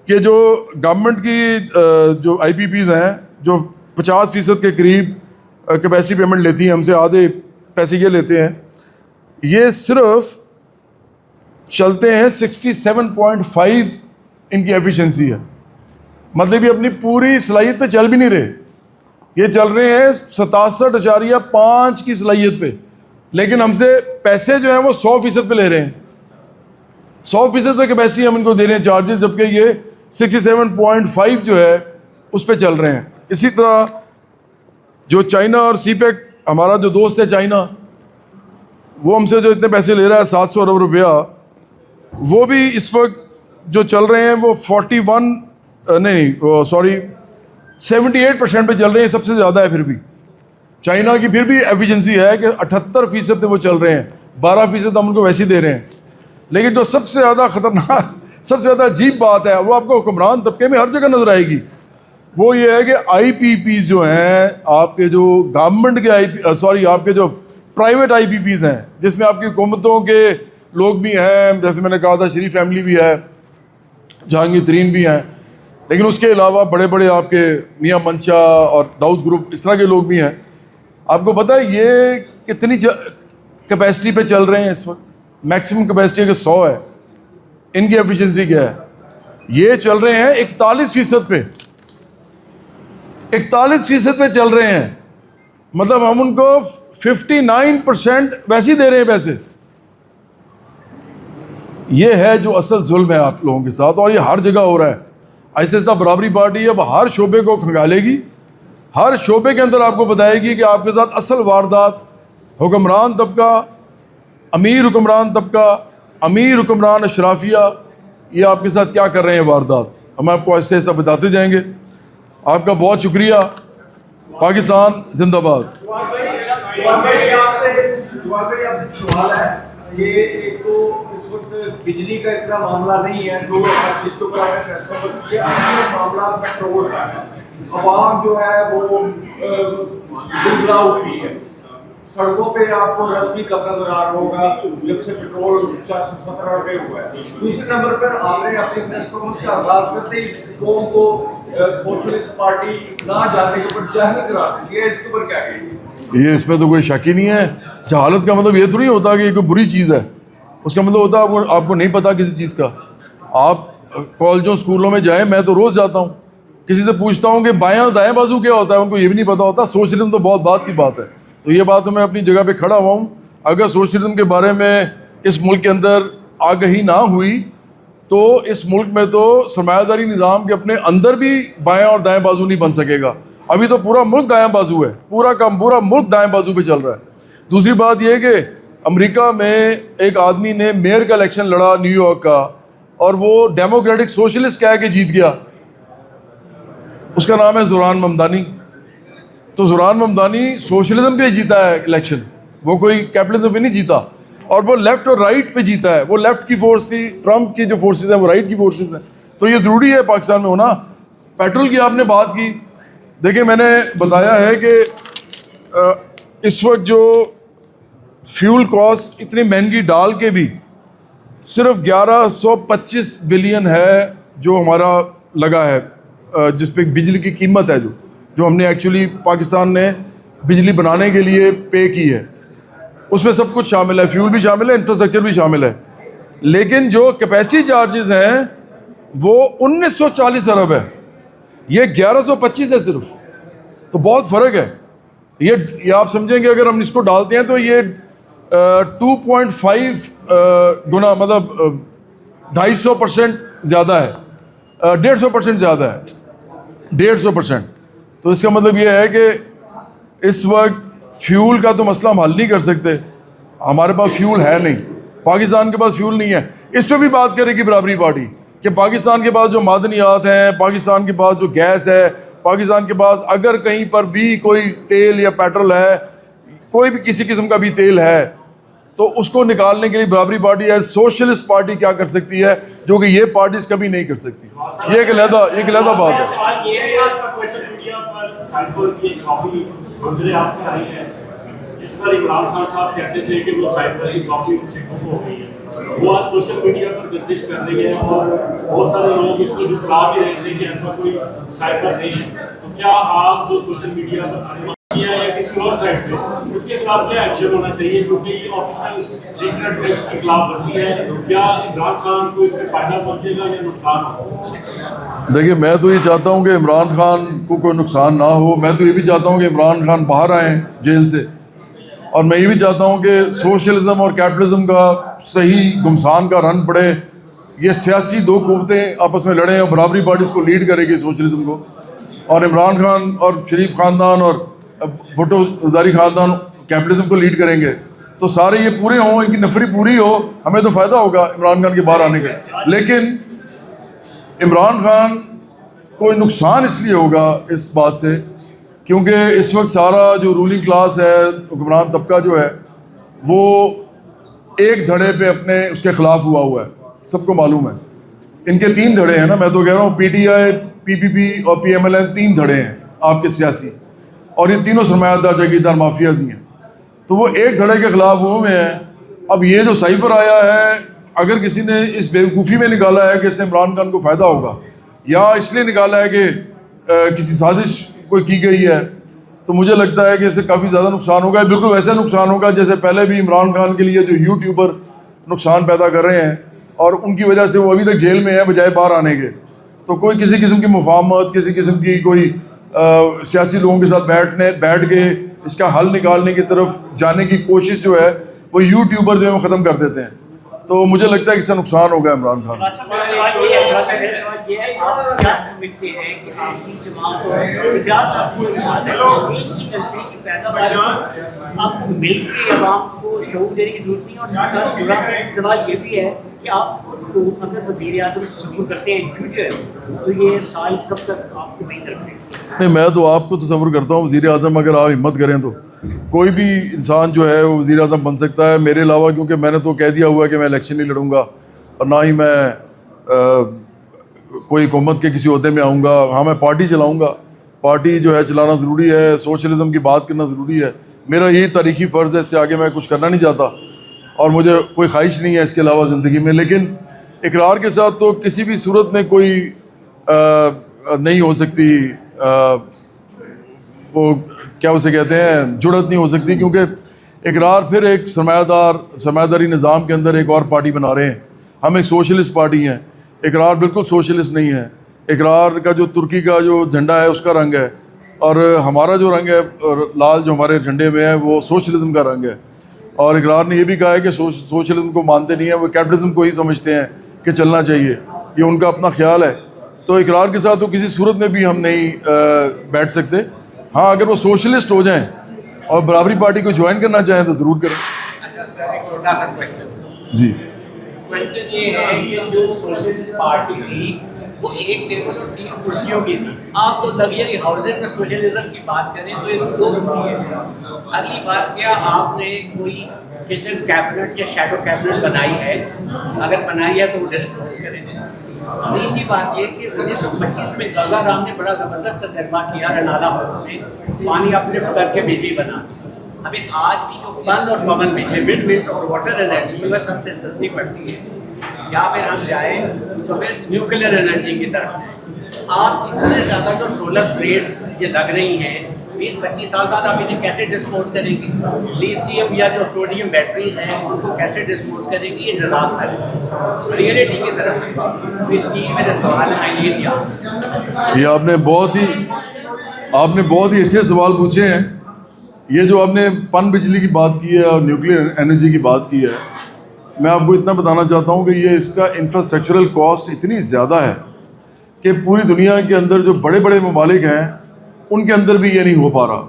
Speaker 1: کہ جو گورنمنٹ کی جو آئی پی پیز ہیں جو 50% کے قریب کیپیسٹی پیمنٹ لیتی ہیں ہم سے، آدھے پیسے یہ لیتے ہیں، یہ صرف چلتے ہیں 67.5 ان کی ایفیشنسی ہے. مطلب یہ اپنی پوری صلاحیت پہ چل بھی نہیں رہے، یہ چل رہے ہیں 67.5 کی صلاحیت پہ. لیکن ہم سے پیسے جو ہیں وہ 100% پہ لے رہے ہیں. 100% پہ کیپیسٹی ہم ان کو دے رہے ہیں چارجز، جبکہ یہ 67.5 جو ہے اس پہ چل رہے ہیں. اسی طرح جو چائنا اور سی پیک ہمارا جو دوست ہے چائنا، وہ ہم سے جو اتنے پیسے لے رہا ہے 700 ارب روپیہ، وہ بھی اس وقت جو چل رہے ہیں وہ 78% پہ چل رہے ہیں. سب سے زیادہ ہے. پھر بھی چائنا کی پھر بھی ایفیشنسی ہے کہ 78% پہ وہ چل رہے ہیں، 12% ہم ان کو ویسے ہی دے رہے ہیں. لیکن جو سب سے زیادہ خطرناک، سب سے زیادہ عجیب بات ہے وہ آپ کو حکمران طبقے میں ہر جگہ نظر آئے گی، وہ یہ ہے کہ آئی پی پیز جو ہیں آپ کے، جو گورنمنٹ کے آپ کے جو پرائیویٹ آئی پی پیز ہیں، جس میں آپ کی حکومتوں کے لوگ بھی ہیں, جیسے میں نے کہا تھا شریف فیملی بھی ہے, جہانگیر ترین بھی ہیں, لیکن اس کے علاوہ بڑے بڑے آپ کے میاں منشا اور داؤد گروپ اس طرح کے لوگ بھی ہیں. آپ کو پتہ ہے یہ کتنی کیپیسٹی پہ چل رہے ہیں اس وقت؟ میکسیمم کیپیسٹی اگر 100 ہے, ان کی ایفیشنسی کیا ہے؟ یہ چل رہے ہیں 41% پہ, 41% پہ چل رہے ہیں. مطلب ہم ان کو 59% ویسے ہی دے رہے ہیں پیسے. یہ ہے جو اصل ظلم ہے آپ لوگوں کے ساتھ, اور یہ ہر جگہ ہو رہا ہے. ایسے ایسا برابری پارٹی اب ہر شعبے کو کھنگالے گی, ہر شعبے کے اندر آپ کو بتائے گی کہ آپ کے ساتھ اصل واردات, حکمران طبقہ, امیر حکمران طبقہ, امیر حکمران اشرافیہ, یہ آپ کے ساتھ کیا کر رہے ہیں واردات. ہم آپ کو ایسے ایسا بتاتے جائیں گے. آپ کا بہت شکریہ. پاکستان زندہ باد.
Speaker 2: سوال ہے, یہ ایک تو اس وقت بجلی کا اتنا معاملہ نہیں ہے جو جس کو معاملہ پیٹرول کا ہے. عوام جو ہے وہ گمراہ ہوئی ہے. سڑکوں پہ آپ کو رسمی کب نظر آ رہا ہوگا جب سے پیٹرول 70 روپے ہوا ہے. دوسرے نمبر پر آپ نے اپنی پریس کانفرنس کا آغاز کرتے ہی قوم کو سوشلسٹ پارٹی نہ جانے کے اوپر جاہل قرار دیا. اس کے اوپر کیا کہیں؟
Speaker 1: یہ اس میں تو کوئی شک ہی نہیں ہے. جہالت کا مطلب یہ تھوڑی ہوتا کہ یہ کوئی بری چیز ہے. اس کا مطلب ہوتا ہے آپ کو نہیں پتا کسی چیز کا. آپ کالجوں اسکولوں میں جائیں, میں تو روز جاتا ہوں, کسی سے پوچھتا ہوں کہ بائیں اور دائیں بازو کیا ہوتا ہے, ان کو یہ بھی نہیں پتا ہوتا. سوشلزم تو بہت بات کی بات ہے. تو یہ بات میں اپنی جگہ پہ کھڑا ہوا ہوں. اگر سوشلزم کے بارے میں اس ملک کے اندر آگہی نہ ہوئی تو اس ملک میں تو سرمایہ داری نظام کے اپنے اندر بھی بائیں اور دائیں بازو نہیں بن سکے گا. ابھی تو پورا ملک دائیں بازو ہے, پورا ملک دائیں بازو پہ چل رہا ہے. دوسری بات یہ کہ امریکہ میں ایک آدمی نے میئر کا الیکشن لڑا نیو یارک کا, اور وہ ڈیموکریٹک سوشلسٹ کہہ کے جیت گیا. اس کا نام ہے زوران ممدانی. تو زوران ممدانی سوشلزم پہ جیتا ہے الیکشن, وہ کوئی کیپٹلزم پہ نہیں جیتا. اور وہ لیفٹ اور رائٹ پہ جیتا ہے. وہ لیفٹ کی فورس تھی, ٹرمپ کی جو فورسز ہیں وہ رائٹ کی فورسز ہیں. تو یہ ضروری ہے پاکستان میں ہونا. پیٹرول کی آپ نے بات کی, دیکھیں میں نے بتایا ہے کہ اس وقت جو فیول کاسٹ اتنی مہنگی ڈال کے بھی صرف 1125 بلین ہے جو ہمارا لگا ہے, جس پہ بجلی کی قیمت ہے جو ہم نے ایکچولی پاکستان نے بجلی بنانے کے لیے پے کی ہے. اس میں سب کچھ شامل ہے, فیول بھی شامل ہے, انفراسٹرکچر بھی شامل ہے. لیکن جو کیپیسٹی چارجز ہیں وہ 1940 ارب ہے, یہ 1125 ہے صرف. تو بہت فرق ہے. یہ آپ سمجھیں گے اگر ہم اس کو ڈالتے ہیں تو یہ 2.5 گنا, مطلب 250% زیادہ ہے, 150% زیادہ ہے, 150%. تو اس کا مطلب یہ ہے کہ اس وقت فیول کا تو مسئلہ ہم حل نہیں کر سکتے. ہمارے پاس فیول ہے نہیں, پاکستان کے پاس فیول نہیں ہے. اس پہ بھی بات کرے گی برابری پارٹی کہ پاکستان کے پاس جو معدنیات ہیں, پاکستان کے پاس جو گیس ہے, پاکستان کے پاس اگر کہیں پر بھی کوئی تیل یا پیٹرول ہے, کوئی بھی کسی قسم کا بھی تیل ہے, تو اس کو نکالنے کے لیے برابری پارٹی ہے, سوشلسٹ پارٹی کیا کر سکتی ہے جو کہ یہ پارٹیز کبھی نہیں کر سکتی. یہ ایک علیحدہ بات ہے.
Speaker 3: جس پر عمران خان صاحب کہتے تھے کہ وہ سائبر کی کاپی ان سے گم ہو گئی ہے, وہ آج سوشل میڈیا پر گردش کر رہی ہے, اور بہت سارے لوگ اس کو جھٹلا بھی رہے تھے کہ ایسا کوئی سائبر نہیں ہے. تو کیا آپ جو سوشل میڈیا پر آنے والی کیا ہے کسی اور سائٹ پہ, اس کے خلاف کیا ایکشن ہونا چاہیے, کیونکہ یہ آفیشیل سیکرٹ کی خلاف ورزی ہے. کیا عمران خان کو اس سے فائدہ پہنچے گا یا نقصان ہوگا؟
Speaker 1: دیکھیے میں تو یہ چاہتا ہوں کہ عمران خان کو کوئی نقصان نہ ہو. میں تو یہ بھی چاہتا ہوں کہ عمران خان باہر آئیں جیل سے, اور میں یہ بھی چاہتا ہوں کہ سوشلزم اور کیپٹلزم کا صحیح گمسان کا رن پڑے. یہ سیاسی دو قوتیں آپس میں لڑیں, اور برابری پارٹی اس کو لیڈ کرے گی سوشلزم کو, اور عمران خان اور شریف خاندان اور بھٹو زرداری خاندان کیپٹلزم کو لیڈ کریں گے. تو سارے یہ پورے ہوں, ان کی نفری پوری ہو, ہمیں تو فائدہ ہوگا عمران خان کے باہر آنے کا. لیکن عمران خان کوئی نقصان اس لیے ہوگا اس بات سے کیونکہ اس وقت سارا جو رولنگ کلاس ہے, حکمران طبقہ جو ہے, وہ ایک دھڑے پہ اپنے اس کے خلاف ہوا ہے. سب کو معلوم ہے ان کے 3 دھڑے ہیں نا. میں تو کہہ رہا ہوں پی ٹی آئی, پی پی پی اور پی ایم ایل این 3 دھڑے ہیں آپ کے سیاسی, اور یہ تینوں سرمایہ دار جاگیردار مافیاز ہی ہیں. تو وہ ایک دھڑے کے خلاف ہوئے ہیں, اب یہ جو سائفر آیا ہے, اگر کسی نے اس بیوقوفی میں نکالا ہے کہ اس سے عمران خان کو فائدہ ہوگا, یا اس لیے نکالا ہے کہ کسی سازش کوئی کی گئی ہے, تو مجھے لگتا ہے کہ اس سے کافی زیادہ نقصان ہوگا. بالکل ویسا نقصان ہوگا جیسے پہلے بھی عمران خان کے لیے جو یوٹیوبر نقصان پیدا کر رہے ہیں اور ان کی وجہ سے وہ ابھی تک جیل میں ہیں بجائے باہر آنے کے. تو کوئی کسی قسم کی مفاہمت, کسی قسم کی کوئی سیاسی لوگوں کے ساتھ بیٹھ کے اس کا حل نکالنے کی طرف جانے کی کوشش جو ہے وہ یوٹیوبر جو ہے وہ ختم کر دیتے ہیں. تو مجھے لگتا ہے کہ اس سے نقصان ہوگا عمران خان.
Speaker 4: کیا سمجھتے ہیں کہ آپ کی جماعت صاحب کو پیداوار آپ کو مل کے عوام کو شعور دینے کی ضرورت نہیں, اور سوال یہ بھی ہے کہ آپ کو اگر وزیر اعظم تصور کرتے ہیں ان فیوچر تو یہ سال کب تک آپ کو وہیں رکھیں؟
Speaker 1: نہیں, میں تو آپ کو تصور کرتا ہوں وزیر اعظم اگر آپ ہمت کریں تو کوئی بھی انسان جو ہے وہ وزیر اعظم بن سکتا ہے میرے علاوہ, کیونکہ میں نے تو کہہ دیا ہوا ہے کہ میں الیکشن نہیں لڑوں گا اور نہ ہی میں کوئی حکومت کے کسی عہدے میں آؤں گا. ہاں, میں پارٹی چلاؤں گا, پارٹی جو ہے چلانا ضروری ہے, سوشلزم کی بات کرنا ضروری ہے, میرا یہی تاریخی فرض ہے, اس سے آگے میں کچھ کرنا نہیں چاہتا اور مجھے کوئی خواہش نہیں ہے اس کے علاوہ زندگی میں. لیکن اقرار کے ساتھ تو کسی بھی صورت میں کوئی نہیں ہو سکتی, وہ کیا اسے کہتے ہیں, جڑت نہیں ہو سکتی, کیونکہ اقرار پھر ایک سرمایہ داری نظام کے اندر ایک اور پارٹی بنا رہے ہیں. ہم ایک سوشلسٹ پارٹی ہیں, اقرار بالکل سوشلسٹ نہیں ہے. اقرار کا جو ترکی کا جو جھنڈا ہے اس کا رنگ ہے, اور ہمارا جو رنگ ہے لال جو ہمارے جھنڈے میں ہے وہ سوشلزم کا رنگ ہے. اور اقرار نے یہ بھی کہا ہے کہ سوشلزم کو مانتے نہیں ہیں, وہ کیپٹلزم کو ہی سمجھتے ہیں کہ چلنا چاہیے, یہ ان کا اپنا خیال ہے. تو اقرار کے ساتھ تو کسی صورت میں بھی ہم نہیں بیٹھ سکتے. ہاں, اگر وہ سوشلسٹ ہو جائیں اور برابری پارٹی کو جوائن کرنا چاہیں تو ضرور کریں.
Speaker 5: اچھا سر, ایک چھوٹا سا کویسچن.
Speaker 1: جی,
Speaker 5: کویسچن یہ ہے کہ جو سوشلسٹ پارٹی تھی وہ ایک ٹیبل اور 3 کرسیوں کی تھی. آپ تو لگژری ہاؤسز میں سوشلزم کی بات کریں تو یہ 2 ہوتی ہے. اگلی بات, کیا آپ نے کوئی کچن کیبنٹ یا شیڈو کیبنٹ بنائی ہے؟ اگر بنائی ہے تو وہ ڈسکلوز کریں. تیسری بات یہ کہ 1925 میں گنگا رام نے بڑا زبردست تجربہ کیا رنالا میں, پانی اپلفٹ کر کے بجلی بنا. ہمیں آج بھی جو پن اور پون بجلی, ونڈ ملز اور واٹر انرجی جو ہے سب سے سستی پڑتی ہے. یا پھر ہم جائیں تو پھر نیوکلیر انرجی کی طرف. آپ اتنے زیادہ جو سولر پلیٹس یہ لگ رہی ہیں 20-25 سال بعد آپ انہیں کیسے ڈسپوز کریں گی؟ لیتھیم یا جو سوڈیم بیٹریز ہیں ان کو کیسے ڈسپوز کریں گی؟ یہ ڈیزاسٹر ہے ریئلٹی کی طرف. میرے سوال ہیں یہ دیا.
Speaker 1: یہ آپ نے بہت ہی اچھے سوال پوچھے ہیں. یہ جو آپ نے پن بجلی کی بات کی ہے اور نیوکلیر انرجی کی بات کی ہے, میں آپ کو اتنا بتانا چاہتا ہوں کہ یہ اس کا انفراسٹرکچرل کاسٹ اتنی زیادہ ہے کہ پوری دنیا کے اندر جو بڑے بڑے ممالک ہیں ان کے اندر بھی یہ نہیں ہو پا رہا.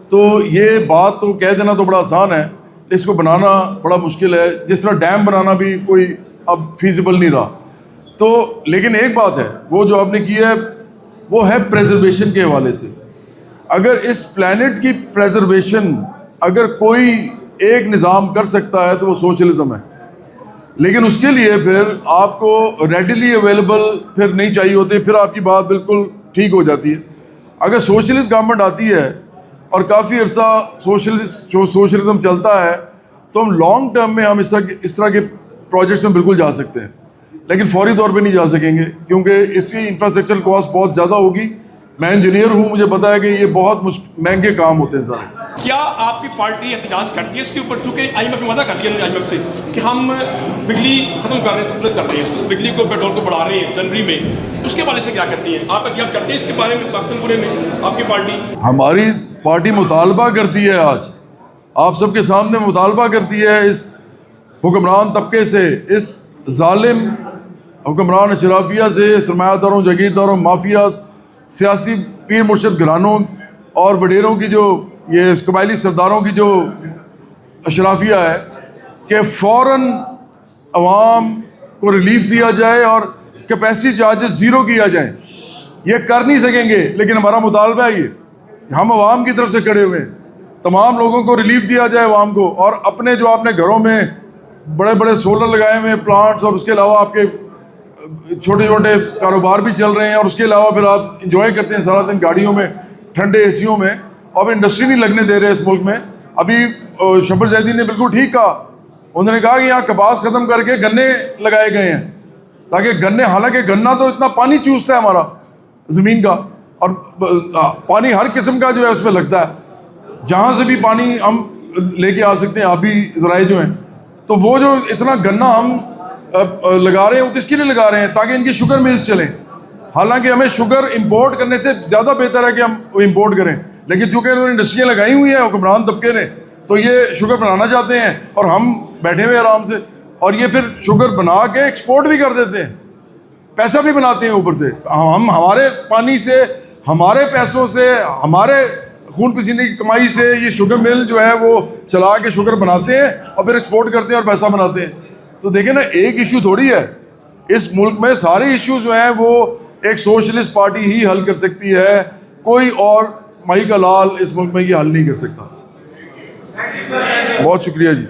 Speaker 1: تو یہ بات تو کہہ دینا تو بڑا آسان ہے, اس کو بنانا بڑا مشکل ہے. جس طرح ڈیم بنانا بھی کوئی اب فیزیبل نہیں رہا. تو لیکن ایک بات ہے, وہ جو آپ نے کی ہے وہ ہے پریزرویشن کے حوالے سے. اگر اس پلانٹ کی پریزرویشن اگر کوئی ایک نظام کر سکتا ہے تو وہ سوشلزم ہے. لیکن اس کے لیے پھر آپ کو ریڈیلی اویلیبل پھر نہیں چاہیے ہوتے, پھر آپ کی بات بالکل ٹھیک ہو جاتی ہے. اگر سوشلسٹ گورنمنٹ آتی ہے اور کافی عرصہ سوشلزم چلتا ہے تو ہم لانگ ٹرم میں ہم اس طرح کے پروجیکٹس میں بالکل جا سکتے ہیں, لیکن فوری طور پہ نہیں جا سکیں گے کیونکہ اس کی انفراسٹرکچر کاسٹ بہت زیادہ ہوگی. میں انجینئر ہوں, مجھے پتا ہے کہ یہ بہت مہنگے کام ہوتے ہیں سارے.
Speaker 6: کیا آپ کی پارٹی احتجاج کرتی ہے اس کے اوپر, چونکہ آئی ایم ایف نے وعدہ کر دیا آئی ایم ایف سے کہ ہم بجلی ختم کر رہے ہیں, سپلس کر رہے ہیں, اس کو بجلی کو پیٹرول کو بڑھا رہے ہیں جنوری میں, اس کے حوالے سے کیا کرتی ہیں آپ؟ احتجاج کرتے ہیں اس کے بارے میں پاکستان پورے میں آپ کی پارٹی؟
Speaker 1: ہماری پارٹی مطالبہ کرتی ہے, آج آپ سب کے سامنے مطالبہ کرتی ہے اس حکمران طبقے سے, اس ظالم حکمران اشرافیہ سے, سرمایہ داروں, جاگیرداروں, مافیاز, سیاسی پیر مرشد گھرانوں اور وڈیروں کی جو یہ قبائلی سرداروں کی جو اشرافیہ ہے کہ فوراً عوام کو ریلیف دیا جائے اور کیپیسٹی چارجز 0 کیا جائیں. یہ کر نہیں سکیں گے, لیکن ہمارا مطالبہ ہے یہ, ہم عوام کی طرف سے کھڑے ہوئے ہیں. تمام لوگوں کو ریلیف دیا جائے عوام کو, اور اپنے جو آپ نے گھروں میں بڑے بڑے سولر لگائے ہوئے پلانٹس, اور اس کے علاوہ آپ کے چھوٹے چھوٹے کاروبار بھی چل رہے ہیں, اور اس کے علاوہ پھر آپ انجوائے کرتے ہیں سارا دن گاڑیوں میں, ٹھنڈے اے سیوں میں, اور انڈسٹری نہیں لگنے دے رہے اس ملک میں. ابھی شبر زیدی نے بالکل ٹھیک کہا انہوں نے کہا کہ یہاں کپاس ختم کر کے گنے لگائے گئے ہیں تاکہ گنے، حالانکہ گنا تو اتنا پانی چوستا ہے ہمارا زمین کا، اور پانی ہر قسم کا جو ہے اس میں لگتا ہے، جہاں سے بھی پانی ہم لے کے آ سکتے ہیں، آبی ذرائع جو ہیں، تو وہ جو اتنا گنا ہم لگا رہے ہیں وہ کس کے لیے لگا رہے ہیں؟ تاکہ ان کی شوگر ملز چلیں. حالانکہ ہمیں شوگر امپورٹ کرنے سے زیادہ بہتر ہے کہ ہم وہ امپورٹ کریں، لیکن چونکہ انہوں نے انڈسٹریاں لگائی ہوئی ہیں حکمران طبقے نے، تو یہ شوگر بنانا چاہتے ہیں اور ہم بیٹھے ہوئے آرام سے، اور یہ پھر شوگر بنا کے ایکسپورٹ بھی کر دیتے ہیں، پیسہ بھی بناتے ہیں اوپر سے. ہم ہمارے پانی سے، ہمارے پیسوں سے، ہمارے خون پسینے کی کمائی سے یہ شوگر مل جو ہے وہ چلا کے شوگر بناتے ہیں اور پھر ایکسپورٹ کرتے ہیں اور پیسہ بناتے ہیں. تو دیکھیں نا، ایک ایشو تھوڑی ہے اس ملک میں، سارے ایشوز جو ہیں وہ ایک سوشلسٹ پارٹی ہی حل کر سکتی ہے، کوئی اور مائی کا لال اس ملک میں یہ حل نہیں کر سکتا. بہت شکریہ جی.